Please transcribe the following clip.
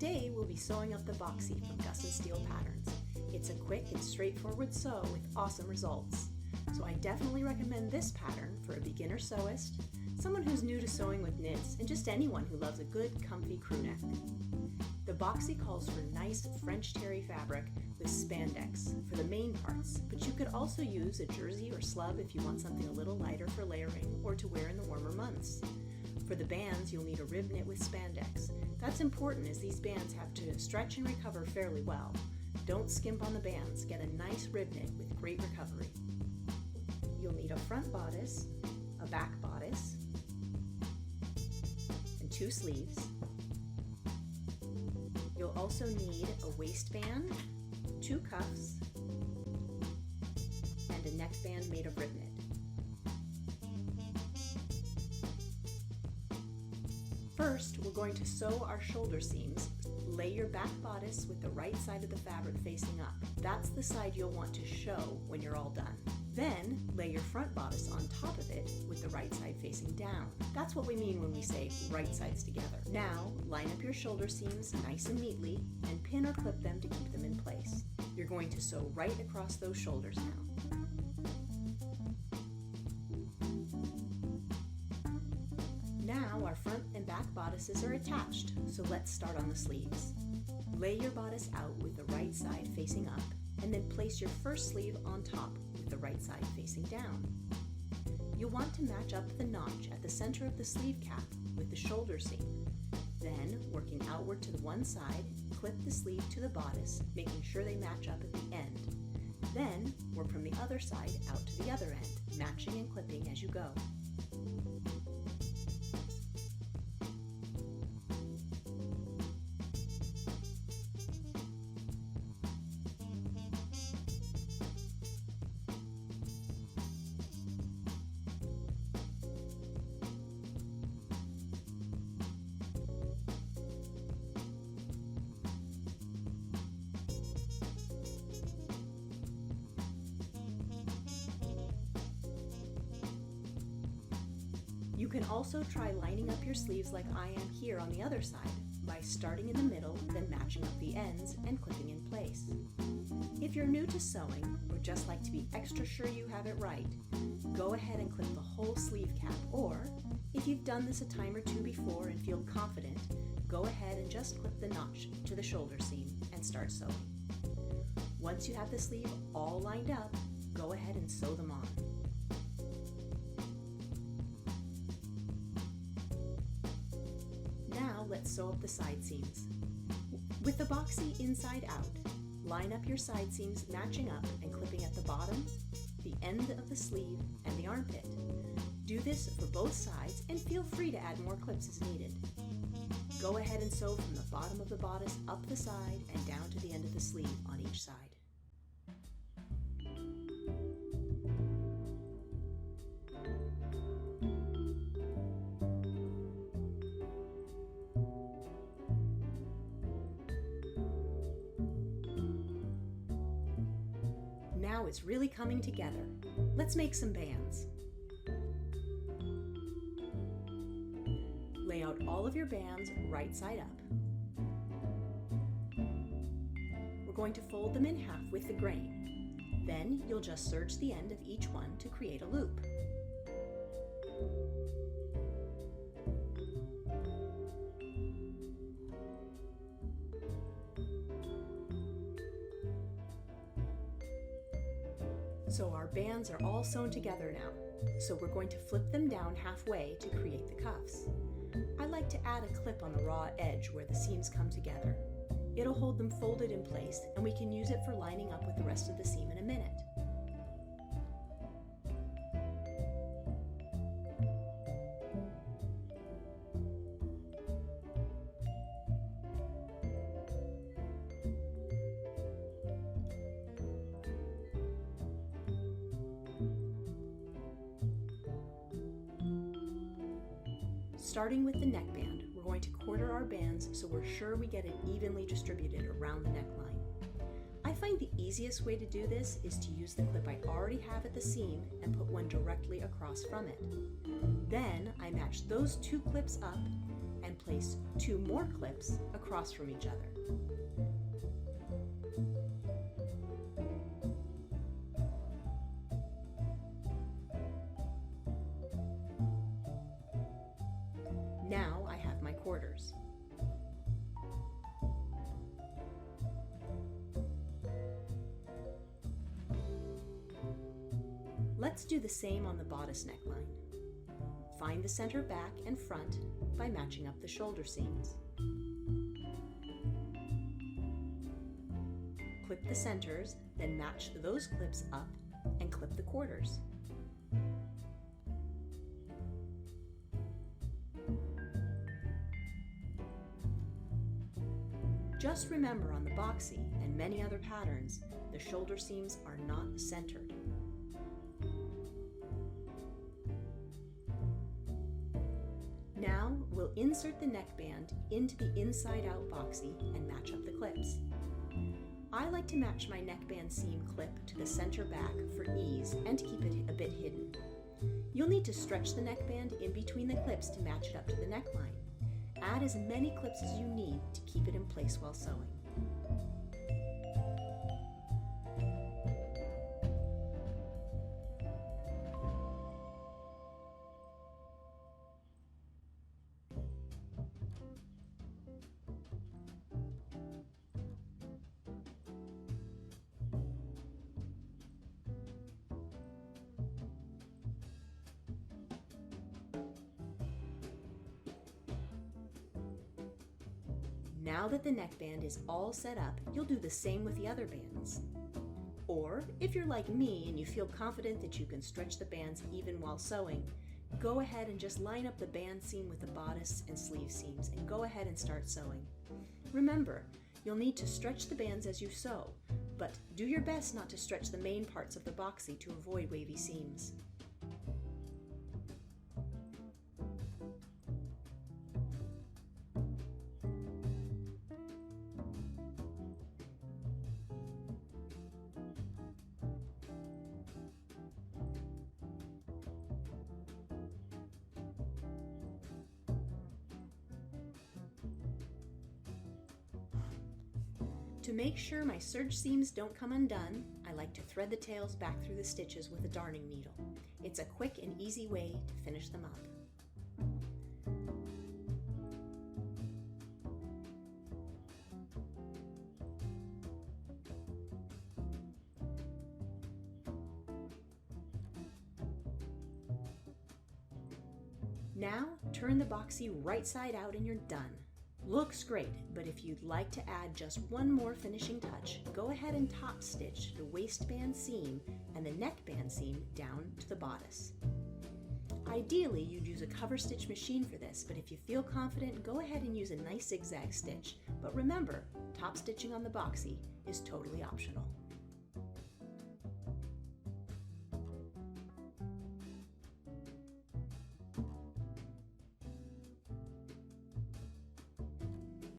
Today we'll be sewing up the Boxy from Gus Steel Patterns. It's a quick and straightforward sew with awesome results. So I definitely recommend this pattern for a beginner sewist, someone who's new to sewing with knits, and just anyone who loves a good, comfy crew neck. The Boxy calls for nice French terry fabric with spandex for the main parts, but you could also use a jersey or slub if you want something a little lighter for layering or to wear in the warmer months. For the bands, you'll need a rib knit with spandex. That's important as these bands have to stretch and recover fairly well. Don't skimp on the bands, get a nice rib knit with great recovery. You'll need a front bodice, a back bodice, and 2 sleeves. You'll also need a waistband, 2 cuffs, and a neckband made of rib knit. First, we're going to sew our shoulder seams. Lay your back bodice with the right side of the fabric facing up. That's the side you'll want to show when you're all done. Then, lay your front bodice on top of it with the right side facing down. That's what we mean when we say right sides together. Now, line up your shoulder seams nice and neatly and pin or clip them to keep them in place. You're going to sew right across those shoulders now. Now our front and back bodices are attached, so let's start on the sleeves. Lay your bodice out with the right side facing up, and then place your first sleeve on top with the right side facing down. You'll want to match up the notch at the center of the sleeve cap with the shoulder seam. Then, working outward to the one side, clip the sleeve to the bodice, making sure they match up at the end. Then, work from the other side out to the other end, matching and clipping as you go. You can also try lining up your sleeves like I am here on the other side by starting in the middle, then matching up the ends and clipping in place. If you're new to sewing or just like to be extra sure you have it right, go ahead and clip the whole sleeve cap, or if you've done this a time or two before and feel confident, go ahead and just clip the notch to the shoulder seam and start sewing. Once you have the sleeve all lined up, go ahead and sew them on. Now let's sew up the side seams. With the Boxy inside out, line up your side seams matching up and clipping at the bottom, the end of the sleeve, and the armpit. Do this for both sides and feel free to add more clips as needed. Go ahead and sew from the bottom of the bodice up the side and down to the end of the sleeve on each side. Now it's really coming together. Let's make some bands. Lay out all of your bands right side up. We're going to fold them in half with the grain. Then you'll just serge the end of each one to create a loop. So our bands are all sewn together now, so we're going to flip them down halfway to create the cuffs. I like to add a clip on the raw edge where the seams come together. It'll hold them folded in place, and we can use it for lining up with the rest of the seam in a minute. Starting with the neckband, we're going to quarter our bands so we're sure we get it evenly distributed around the neckline. I I find the easiest way to do this is to use the clip I already have at the seam and put one directly across from it. Then I match those 2 clips up and place 2 more clips across from each other. Now I have my quarters. Let's do the same on the bodice neckline. Find the center back and front by matching up the shoulder seams. Clip the centers, then match those clips up and clip the quarters. Just remember, on the Boxy and many other patterns, the shoulder seams are not centered. Now we'll insert the neckband into the inside-out Boxy and match up the clips. I like to match my neckband seam clip to the center back for ease and to keep it a bit hidden. You'll need to stretch the neckband in between the clips to match it up to the neckline. Add as many clips as you need to keep it in place while sewing. Now that the neckband is all set up, you'll do the same with the other bands. Or, if you're like me and you feel confident that you can stretch the bands even while sewing, go ahead and just line up the band seam with the bodice and sleeve seams and go ahead and start sewing. Remember, you'll need to stretch the bands as you sew, but do your best not to stretch the main parts of the Boxy to avoid wavy seams. To make sure my serge seams don't come undone, I like to thread the tails back through the stitches with a darning needle. It's a quick and easy way to finish them up. Now, turn the Boxy right side out and you're done. Looks great, but if you'd like to add just one more finishing touch, go ahead and top stitch the waistband seam and the neckband seam down to the bodice. Ideally, you'd use a cover stitch machine for this, but if you feel confident, go ahead and use a nice zigzag stitch. But remember, top stitching on the Boxy is totally optional.